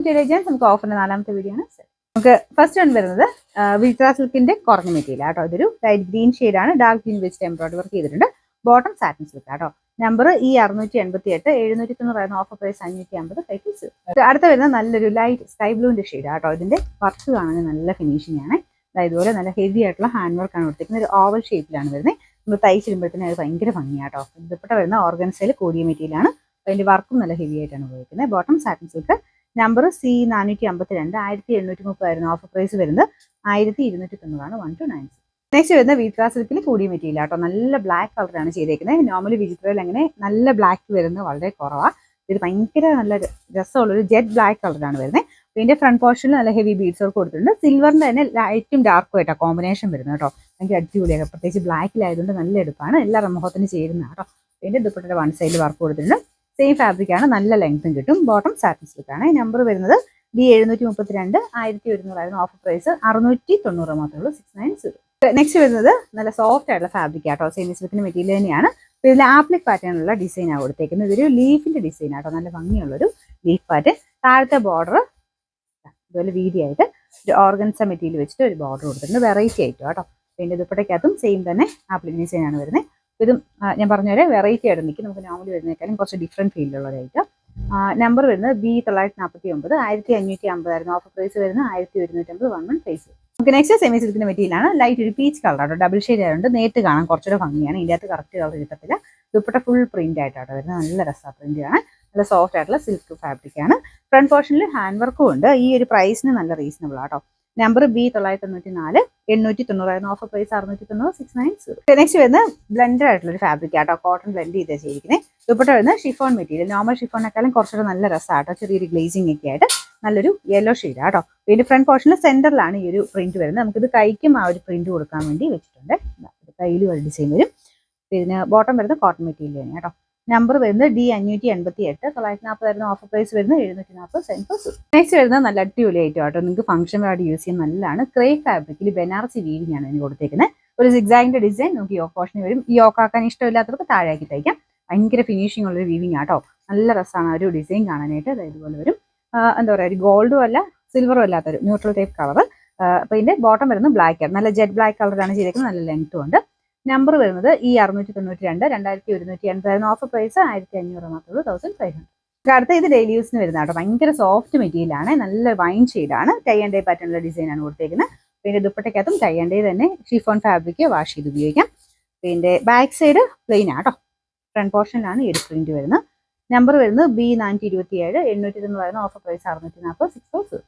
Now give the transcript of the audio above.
നമുക്ക് ഓഫറിന്റെ 4ാമത്തെ വീഡിയോ ആണ്. നമുക്ക് ഫസ്റ്റ് വൺ വരുന്നത് വിൽട്ര സിൽക്കിന്റെ കുറഞ്ഞ മെറ്റീരിയൽ ആട്ടോ. ഇതൊരു ലൈറ്റ് ഗ്രീൻ ആണ്, ഡാർക്ക് ഗ്രീൻ വെച്ചിട്ട് എംബ്രോയിഡറി വർക്ക് ചെയ്തിട്ടുണ്ട്. ബോട്ടം സാറ്റിൻ സിൽക്ക് ആട്ടോ. നമ്പർ ഈ 688, 790 ഓഫർ പ്രൈസ് 550. അടുത്ത വരുന്ന നല്ലൊരു ലൈറ്റ് സ്കൈ ബ്ലൂവിന്റെ ഷെയ്ഡ് ആട്ടോ. ഇതിന്റെ വർക്ക് കാണാൻ നല്ല ഫിനിഷിംഗ് ആണ്. ഇതുപോലെ നല്ല ഹെവി ആയിട്ടുള്ള ഹാൻഡ് വർക്ക് ആണ് കൊടുത്തിരിക്കുന്നത്. ഒരു ഓവൽ ഷേപ്പിലാണ് വരുന്നത്. നമ്മൾ തയ്ച്ചിടുമ്പോഴത്തേന് അത് ഭയങ്കര ഭംഗിയാട്ടോ. ദുപ്പട്ട വരുന്ന ഓർഗൻസയിൽ കൂടിയ മെറ്റീരിയൽ ആണ്. അതിന്റെ വർക്കും നല്ല ഹെവി ആയിട്ടാണ് ഉപയോഗിക്കുന്നത്. Bottom satin silk. Number C 452, 1730 ആയിരുന്നു ഓഫർ പ്രൈസ് വരുന്നത്. 1290 1 to 9. നെക്സ്റ്റ് വരുന്ന വിൽട്ര സിൽക്കിൽ കൂടിയ മെറ്റീരിയൽ ആട്ടോ. നല്ല ബ്ലാക്ക് കളറാണ് ചെയ്തേക്കുന്നത്. നോർമലി വിൽട്രയിൽ അങ്ങനെ നല്ല ബ്ലാക്ക് വരുന്നത് വളരെ കുറവാണ്. ഇത് ഭയങ്കര നല്ല രസമുള്ളൊരു ജെറ്റ് ബ്ലാക്ക് കളറാണ് വരുന്നത്. ഇതിന്റെ ഫ്രണ്ട് പോർഷനിൽ നല്ല ഹെവി ബീഡ്സ് വർക്ക് കൊടുത്തിട്ടുണ്ട്. സിൽവറിന്റെ തന്നെ ലൈറ്റും ഡാർക്കും ആയിട്ടാണ് കോമ്പിനേഷൻ വരുന്നത് കേട്ടോ. ഭയങ്കര അടിപൊളിയാണ്. പ്രത്യേകിച്ച് ബ്ലാക്കിലായതുകൊണ്ട് നല്ല എടുപ്പാണ്. എല്ലാ മുഖത്തിന് ചേരുന്ന കേട്ടോ. ഇതിന്റെ ദുപ്പട്ടയുടെ വൺ സൈഡിൽ വർക്ക് കൊടുത്തിട്ടുണ്ട്. സെയിം ഫാബ്രിക് ആണ്, നല്ല ലെങ്ത്തും കിട്ടും. ബോട്ടം സാറ്റിൻ സിൽക്ക് ആണ്. നമ്പർ വരുന്നത് D 732, 1100 ആയിരുന്നു ഓഫർ പ്രൈസ്. 690 മാത്രമേ ഉള്ളൂ. 690. നെക്സ്റ്റ് വരുന്നത് നല്ല സോഫ്റ്റ് ആയിട്ടുള്ള ഫാബ്രിക് ആട്ടോ. സെമി സിൽക്കിന്റെ മെറ്റീരിയൽ തന്നെയാണ്. ഇതിൽ ആപ്ലിക് പാറ്റേണുള്ള ഡിസൈനാണ് കൊടുത്തേക്കുന്നത്. ഇതൊരു ലീഫിന്റെ ഡിസൈൻ ആട്ടോ. നല്ല ഭംഗിയുള്ളൊരു ലീഫ് പാറ്റേൺ. താഴത്തെ ബോർഡർ ഇതുപോലെ വീതിയായിട്ട് ഒരു ഓർഗൻസ മെറ്റീരിയൽ വെച്ചിട്ട് ഒരു ബോർഡർ കൊടുത്തിട്ടുണ്ട്. വെറൈറ്റി ആയിട്ട് കേട്ടോ. പിന്നെ ദുപ്പട്ടയ്ക്കകത്തും സെയിം തന്നെ ആപ്ലിക് ഡിസൈൻ ആണ് വരുന്നത്. ഇതും ഞാൻ പറഞ്ഞ പോലെ വെറൈറ്റി ആയിട്ട് നിൽക്കും. നമുക്ക് നോർമലി വരുന്നേക്കാളും കുറച്ച് ഡിഫറെൻറ്റ് ഫീൽഡുള്ളതായിട്ട്. നമ്പർ വരുന്നത് B 949, 1550 ആയിരുന്നു ഓഫർ പ്രൈസ് വരുന്നത്. 1150 1 പ്രൈസ്. നമുക്ക് നെക്സ്റ്റ് സെമി സിൽക്കിന്റെ മെറ്റീരിയൽ ആണ്. ലൈറ്റ് ഒരു പീച്ച് കളർ ആട്ടോ. ഡബിൾ ഷെയ്ഡ് ആയതുകൊണ്ട് നേരിട്ട് കാണാൻ കുറച്ചുകൂടെ ഭംഗിയാണ്. ഇതിൻ്റെ അകത്ത് കറക്റ്റ് കളർ കിട്ടത്തില്ല. ദുപ്പട്ട ഫുൾ പ്രിന്റ് ആയിട്ടാട്ടോ വരുന്നത്. നല്ല രസമാണ് പ്രിന്റ് ആണ്. നല്ല സോഫ്റ്റ് ആയിട്ടുള്ള സിൽക്ക് ഫാബ്രിക് ആണ്. ഫ്രണ്ട് പോർഷനിൽ ഹാൻഡ് വർക്കും ഉണ്ട്. ഈ ഒരു പ്രൈസിന് നല്ല റീസണബിൾ ആട്ടോ. നമ്പർ B 994, 890 ആയിരുന്നു ഓഫർ പ്രൈസ്. 690 690. നെക്സ്റ്റ് വരുന്ന ബ്ലെൻഡഡ് ആയിട്ടുള്ള ഒരു ഫാബ്രിക് ആട്ടോ. കോട്ടൺ ബ്ലെൻഡ് ചെയ്താൽ ചെയ്തിരിക്കുന്നത്. ദുപ്പട്ട വരുന്ന ഷിഫോൺ മെറ്റീരിയൽ. നോർമൽ ഷിഫോണിനെക്കാളും കുറച്ചുകൂടെ നല്ല രസമാട്ടോ. ചെറിയൊരു ഗ്ലേസിംഗ് ഒക്കെ ആയിട്ട് നല്ലൊരു യെല്ലോ ഷെയ്ഡ് ആട്ടോ. പിന്നെ ഫ്രണ്ട് പോർഷനിൽ സെന്ററിലാണ് ഈ ഒരു പ്രിന്റ് വരുന്നത്. നമുക്കിത് കൈക്കും ആ ഒരു പ്രിന്റ് കൊടുക്കാൻ വേണ്ടി വെച്ചിട്ടുണ്ട്. കയ്യിലും ഒരു ഡിസൈൻ വരും. പിന്നെ ബോട്ടം വരുന്നത് കോട്ടൺ മെറ്റീരിയൽ തന്നെ കേട്ടോ. നമ്പർ വരുന്നത് D 588, 940 ആയിരുന്നു ഓഫർ പ്രൈസ് വരുന്നത്. 740. നെക്സ്റ്റ് വരുന്നത് നല്ല അടിപൊളി ആയിട്ട് കേട്ടോ. നിങ്ങൾക്ക് ഫംഗ്ഷൻ ആയിട്ട് യൂസ് ചെയ്യാൻ നല്ലതാണ്. ക്രേ ഫാബ്രിക്കിൽ ബനാറസി വീവിംഗ് ആണ് ഇതിന് കൊടുത്തേക്കുന്നത്. ഒരു സിഗ്സാഗിന്റെ ഡിസൈൻ നമുക്ക് യോക്ക് പോർഷന് വരും. ഈ യോക്ക് ആക്കാൻ ഇഷ്ടമില്ലാത്തവർക്ക് താഴേക്ക് തയ്ക്കാം. ഭയങ്കര ഫിനിഷിംഗ് ഉള്ളൊരു വീവിംഗ് ആട്ടോ. നല്ല രസമാണ് ഒരു ഡിസൈൻ കാണാനായിട്ട്. ഇതുപോലെ വരും. എന്താ പറയുക, ഒരു ഗോൾഡും അല്ല സിൽവറും അല്ലാത്തൊരു ന്യൂട്രൽ ടൈപ്പ് കളർ. അപ്പോൾ ഇതിന്റെ ബോട്ടം വരുന്നത് ബ്ലാക്ക് ആണ്. നല്ല ജെറ്റ് ബ്ലാക്ക് കളറാണ് ചെയ്തേക്കുന്നത്. നല്ല ലെങ്ത്തും ഉണ്ട്. നമ്പർ വരുന്നത് ഈ 692, 2180 ആയിരുന്നു ഓഫർ പ്രൈസ്. 1500 മാത്രമേ ഉള്ളൂ. 1500. അടുത്ത ഇത് ഡെയിലി യൂസിന് വരുന്ന കേട്ടോ. ഭയങ്കര സോഫ്റ്റ് മെറ്റീരിയൽ ആണ്. നല്ല വൈൻ ഷെയ്ഡാണ്. ടൈ ആൻഡ് ഡൈ പാറ്റേണുള്ള ഡിസൈൻ ആണ് കൊടുത്തേക്കുന്നത്. പിന്നെ ദുപ്പട്ടയ്ക്കകത്തും ടൈ ആൻഡ് ഡൈ തന്നെ ഷിഫോൺ ഫാബ്രിക് വാഷ് ചെയ്ത് ഉപയോഗിക്കാം. പിന്നെ ബാക്ക് സൈഡ് പ്ലെയിൻ ആട്ടോ. ഫ്രണ്ട് പോർഷനിലാണ് ഈ ഒരു പ്രിന്റ് വരുന്നത്. നമ്പർ വരുന്നത് B 427, 890 ആയിരുന്നു ഓഫർ പ്രൈസ്. 640. 640.